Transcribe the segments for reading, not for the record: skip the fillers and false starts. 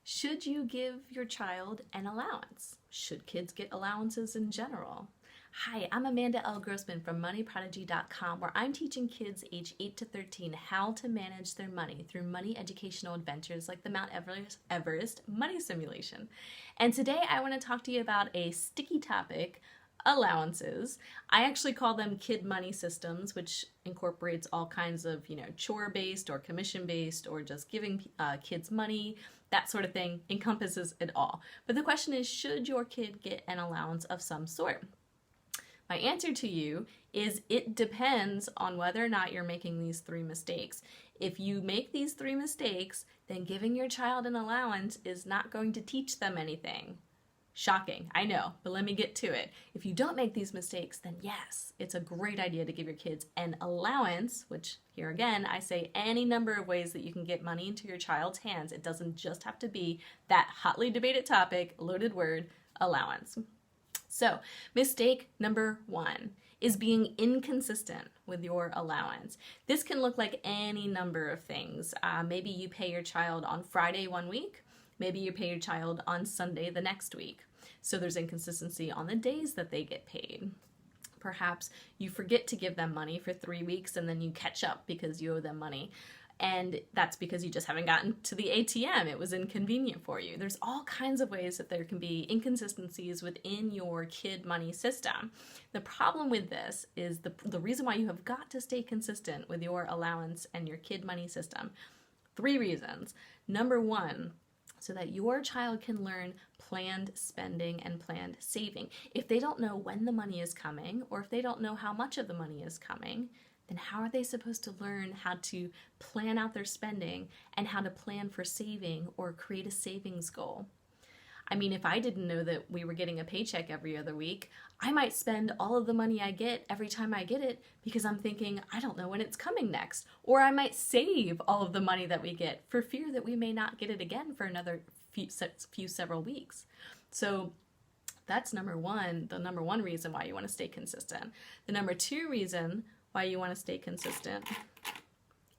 Should you give your child an allowance? Should kids get allowances in general? Hi, I'm Amanda L. Grossman from moneyprodigy.com, where I'm teaching kids age 8 to 13 how to manage their money through money educational adventures like the Mount Everest money simulation. And today I want to talk to you about a sticky topic, allowances. I actually call them kid money systems, which incorporates all kinds of, chore-based or commission-based or just giving kids money, that sort of thing, encompasses it all. But the question is, should your kid get an allowance of some sort? My answer to you is it depends on whether or not you're making these three mistakes. If you make these three mistakes, then giving your child an allowance is not going to teach them anything. Shocking, I know, but let me get to it. If you don't make these mistakes, then yes, it's a great idea to give your kids an allowance, which here again, I say any number of ways that you can get money into your child's hands. It doesn't just have to be that hotly debated topic, loaded word, allowance. So, mistake number 1 is being inconsistent with your allowance. This can look like any number of things. Maybe you pay your child on Friday one week. Maybe you pay your child on Sunday the next week. So there's inconsistency on the days that they get paid. Perhaps you forget to give them money for 3 weeks and then you catch up because you owe them money. And that's because you just haven't gotten to the ATM. It was inconvenient for you. There's all kinds of ways that there can be inconsistencies within your kid money system. The problem with this is the reason why you have got to stay consistent with your allowance and your kid money system. 3 reasons. Number 1, so that your child can learn planned spending and planned saving. If they don't know when the money is coming, or if they don't know how much of the money is coming, then how are they supposed to learn how to plan out their spending and how to plan for saving or create a savings goal? I mean, if I didn't know that we were getting a paycheck every other week, I might spend all of the money I get every time I get it because I'm thinking, I don't know when it's coming next. Or I might save all of the money that we get for fear that we may not get it again for another several weeks. So that's number 1, the number 1 reason why you want to stay consistent. The number 2 reason why you want to stay consistent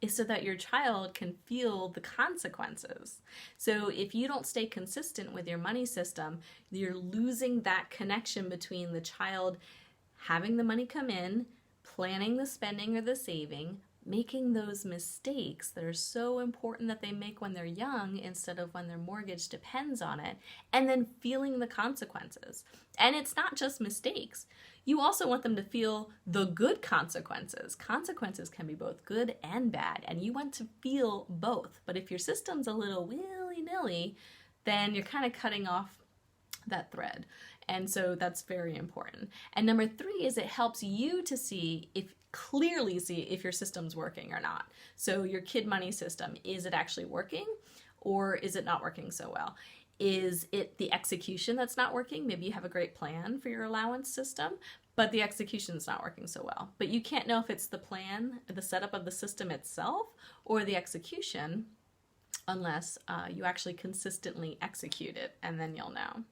is so that your child can feel the consequences. So if you don't stay consistent with your money system, you're losing that connection between the child having the money come in, planning the spending or the saving, making those mistakes that are so important that they make when they're young instead of when their mortgage depends on it, and then feeling the consequences. And it's not just mistakes. You also want them to feel the good consequences. Consequences can be both good and bad, and you want to feel both. But if your system's a little willy-nilly, then you're kind of cutting off that thread. And so that's very important. And number 3 is it helps you to clearly see if your system's working or not. So your kid money system, is it actually working or is it not working so well? Is it the execution that's not working? Maybe you have a great plan for your allowance system, but the execution's not working so well. But you can't know if it's the plan, the setup of the system itself, or the execution unless you actually consistently execute it, and then you'll know.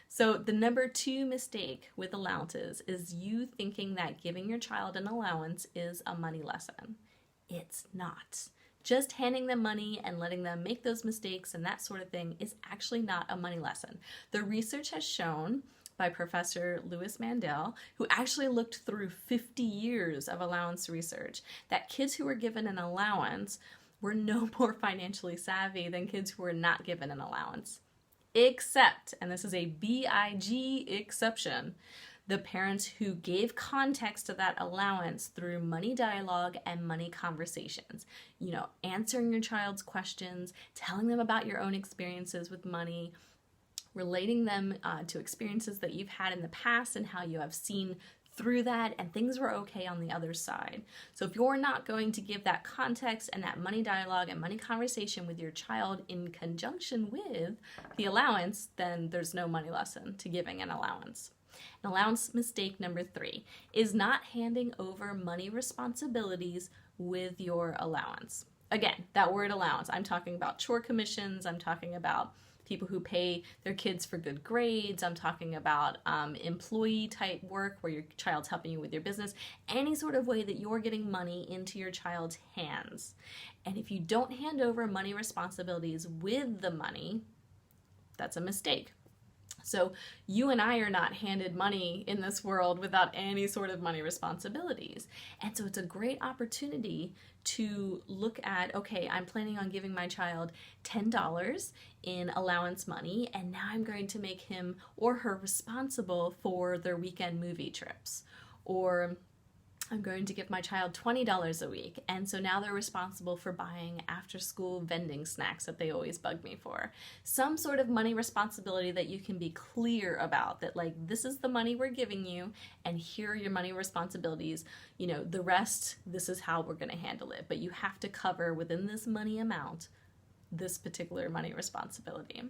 So the number 2 mistake with allowances is you thinking that giving your child an allowance is a money lesson. It's not. Just handing them money and letting them make those mistakes and that sort of thing is actually not a money lesson. The research has shown by Professor Louis Mandel, who actually looked through 50 years of allowance research, that kids who were given an allowance were no more financially savvy than kids who were not given an allowance. Except, and this is a big exception, the parents who gave context to that allowance through money dialogue and money conversations. Answering your child's questions, telling them about your own experiences with money, relating them to experiences that you've had in the past and how you have seen through that and things were okay on the other side. So if you're not going to give that context and that money dialogue and money conversation with your child in conjunction with the allowance, then there's no money lesson to giving an allowance. An allowance mistake number 3 is not handing over money responsibilities with your allowance. Again, that word allowance, I'm talking about chore commissions, I'm talking about people who pay their kids for good grades, I'm talking about employee type work where your child's helping you with your business, any sort of way that you're getting money into your child's hands. And if you don't hand over money responsibilities with the money, That's a mistake. So you and I are not handed money in this world without any sort of money responsibilities. And so it's a great opportunity to look at, okay, I'm planning on giving my child $10 in allowance money, and now I'm going to make him or her responsible for their weekend movie trips. Or I'm going to give my child $20 a week, and so now they're responsible for buying after-school vending snacks that they always bug me for. Some sort of money responsibility that you can be clear about, that like, this is the money we're giving you, and here are your money responsibilities. You know, the rest, this is how we're going to handle it, but you have to cover within this money amount this particular money responsibility.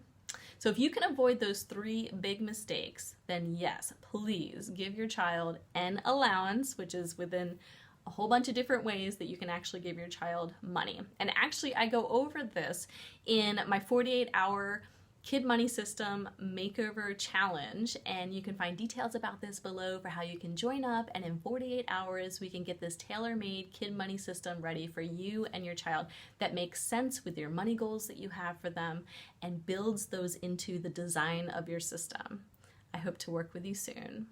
So if you can avoid those 3 big mistakes, then yes, please give your child an allowance, which is within a whole bunch of different ways that you can actually give your child money. And actually, I go over this in my 48-hour Kid Money System Makeover Challenge, and you can find details about this below for how you can join up, and in 48 hours we can get this tailor-made Kid Money System ready for you and your child that makes sense with your money goals that you have for them and builds those into the design of your system. I hope to work with you soon.